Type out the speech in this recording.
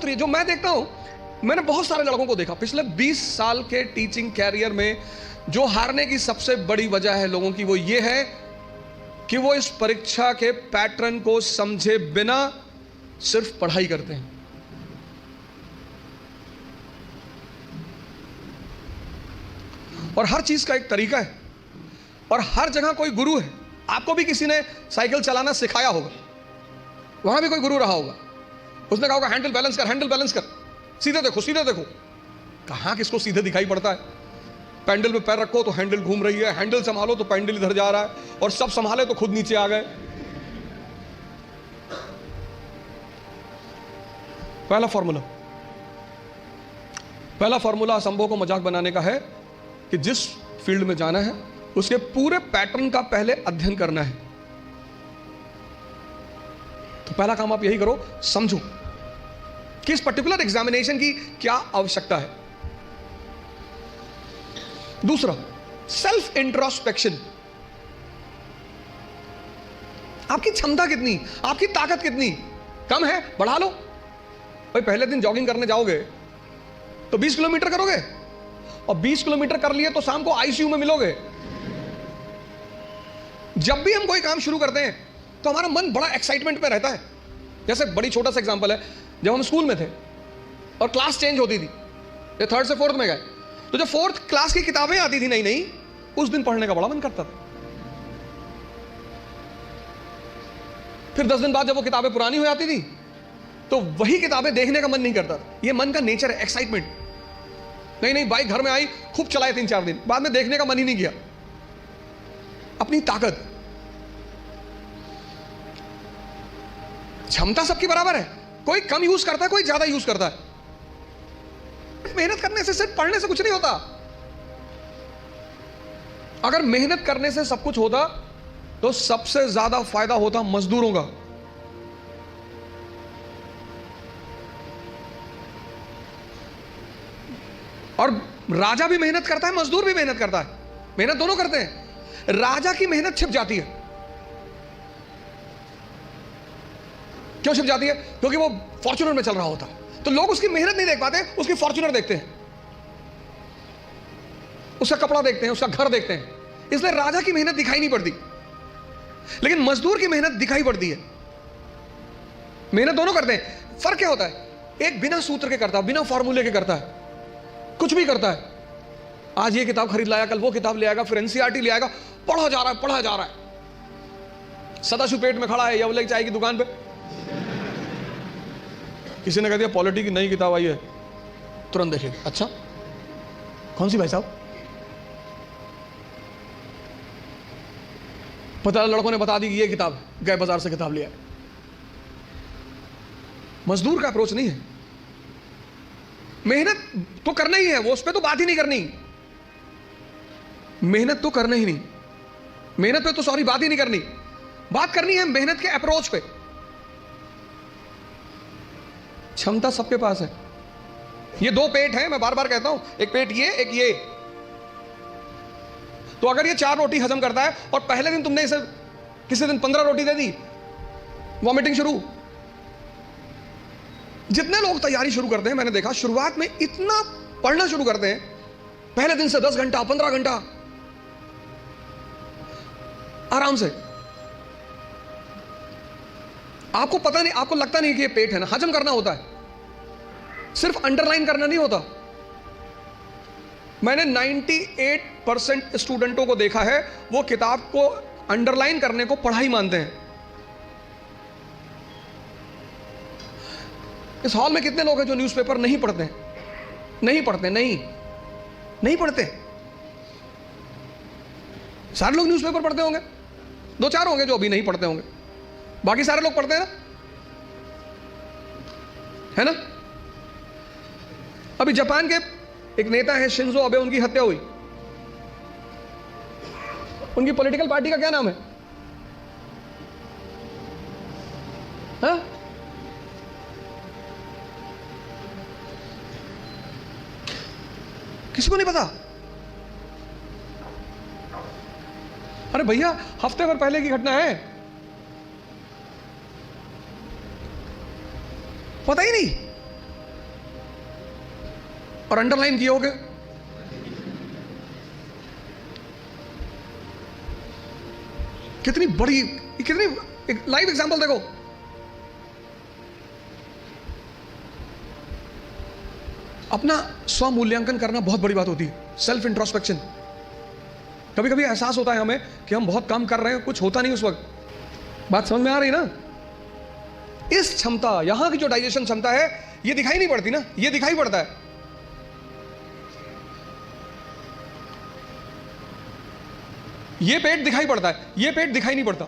Growth रही है। जो मैं देखता हूं, मैंने बहुत सारे लड़कों को देखा पिछले 20 साल के टीचिंग कैरियर में, जो हारने की सबसे बड़ी वजह है लोगों की, वो ये है कि वो इस परीक्षा के पैटर्न को समझे बिना सिर्फ पढ़ाई करते हैं। और हर चीज का एक तरीका है और हर जगह कोई गुरु है। आपको भी किसी ने साइकिल चलाना सिखाया होगा, वहां भी कोई गुरु रहा होगा, उसने कहा होगा हैंडल बैलेंस कर, हैंडल बैलेंस कर, सीधे देखो, सीधे देखो। कहां किसको सीधे दिखाई पड़ता है? पैंडल में पैर रखो तो हैंडल घूम रही है, हैंडल संभालो तो पैंडल इधर जा रहा है, और सब संभाले तो खुद नीचे आ गए। पहला फॉर्मूला असंभव को मजाक बनाने का है कि जिस फील्ड में जाना है उसके पूरे पैटर्न का पहले अध्ययन करना है। तो पहला काम आप यही करो, समझो कि इस पर्टिकुलर एग्जामिनेशन की क्या आवश्यकता है। दूसरा, सेल्फ इंट्रोस्पेक्शन। आपकी क्षमता कितनी, आपकी ताकत कितनी, कम है बढ़ा लो। भाई पहले दिन जॉगिंग करने जाओगे तो 20 किलोमीटर करोगे, और 20 किलोमीटर कर लिए तो शाम को आईसीयू में मिलोगे। जब भी हम कोई काम शुरू करते हैं तो हमारा मन बड़ा एक्साइटमेंट में रहता है। जैसे बड़ी छोटा सा एग्जांपल है, जब हम स्कूल में थे और क्लास चेंज होती थी, ये 3rd से 4th में गए, तो जब 4th क्लास की किताबें आती थी नई नई, उस दिन पढ़ने का बड़ा मन करता था। फिर 10 दिन बाद जब वो किताबें पुरानी हो जाती थी तो वही किताबें देखने का मन नहीं करता था। ये मन का नेचर है, एक्साइटमेंट। नहीं बाइक घर में आई, खूब चलाए 3-4 दिन, बाद में देखने का मन ही नहीं किया। अपनी ताकत, क्षमता सबकी बराबर है, कोई कम यूज करता है, कोई ज्यादा यूज करता है। मेहनत करने से, सिर्फ पढ़ने से कुछ नहीं होता। अगर मेहनत करने से सब कुछ होता तो सबसे ज्यादा फायदा होता मजदूरों का। और राजा भी मेहनत करता है, मजदूर भी मेहनत करता है, मेहनत दोनों करते हैं। राजा की मेहनत छिप जाती है। क्यों छिप जाती है? क्योंकि वो फॉर्च्यूनर में चल रहा होता, तो लोग उसकी मेहनत नहीं देख पाते, उसकी फॉर्च्यूनर देखते हैं, उसका कपड़ा देखते हैं, उसका घर देखते हैं, इसलिए राजा की मेहनत दिखाई नहीं पड़ती। लेकिन मजदूर की मेहनत दिखाई पड़ती है। मेहनत दोनों करते हैं। फर्क क्या होता है? एक बिना सूत्र के करता है, बिना फॉर्मूले के करता है, कुछ भी करता है। आज ये किताब खरीद लाया, कल वो किताब ले आएगा, फिर एनसीईआरटी ले आएगा, पढ़ा जा रहा है, पढ़ा जा रहा है। सदाशिव पेट में खड़ा है यवले चाय की दुकान पे, किसी ने कह दिया पॉलिटी की नई किताब आई है, तुरंत देखेगा, अच्छा कौन सी भाई साहब? पता लड़कों ने बता दी कि ये किताब, गए बाजार से किताब लिया। मजदूर का अप्रोच नहीं है। मेहनत तो करना ही है, वो उस पर तो बात ही नहीं करनी। मेहनत तो करना ही नहीं, मेहनत पे तो सॉरी बात ही नहीं करनी। बात करनी है मेहनत के अप्रोच पे। क्षमता सबके पास है। ये 2 पेट हैं, मैं बार बार कहता हूं, एक पेट ये, एक ये। तो अगर ये 4 रोटी हजम करता है और पहले दिन तुमने इसे किसी दिन 15 रोटी दे दी, वॉमिटिंग शुरू। जितने लोग तैयारी शुरू करते हैं, मैंने देखा शुरुआत में इतना पढ़ना शुरू करते हैं, पहले दिन से 10 घंटा 15 घंटा आराम से। आपको पता नहीं, आपको लगता नहीं कि ये पेट है ना, हजम करना होता है, सिर्फ अंडरलाइन करना नहीं होता। मैंने 98% स्टूडेंटों को देखा है, वो किताब को अंडरलाइन करने को पढ़ाई मानते हैं। इस हॉल में कितने लोग हैं जो न्यूज़पेपर नहीं पढ़ते हैं? नहीं पढ़ते, नहीं पढ़ते। सारे लोग न्यूज़पेपर पढ़ते होंगे, 2-4 होंगे जो अभी नहीं पढ़ते होंगे, बाकी सारे लोग पढ़ते हैं ना, है ना? अभी जापान के एक नेता है शिंजो अबे, उनकी हत्या हुई। उनकी पॉलिटिकल पार्टी का क्या नाम है? हाँ? किसी को नहीं पता? अरे भैया, हफ्ते भर पहले की घटना है, पता ही नहीं। और अंडरलाइन किए होगे। कितनी बड़ी, कितनी एक लाइव एग्जांपल देखो। अपना स्व मूल्यांकन करना बहुत बड़ी बात होती है, सेल्फ इंट्रोस्पेक्शन। कभी कभी एहसास होता है हमें कि हम बहुत काम कर रहे हैं, कुछ होता नहीं उस वक्त। बात समझ में आ रही ना? इस क्षमता, यहां की जो डाइजेशन क्षमता है, ये दिखाई नहीं पड़ती ना, ये दिखाई पड़ता है। ये पेट दिखाई पड़ता है, ये पेट दिखाई नहीं पड़ता।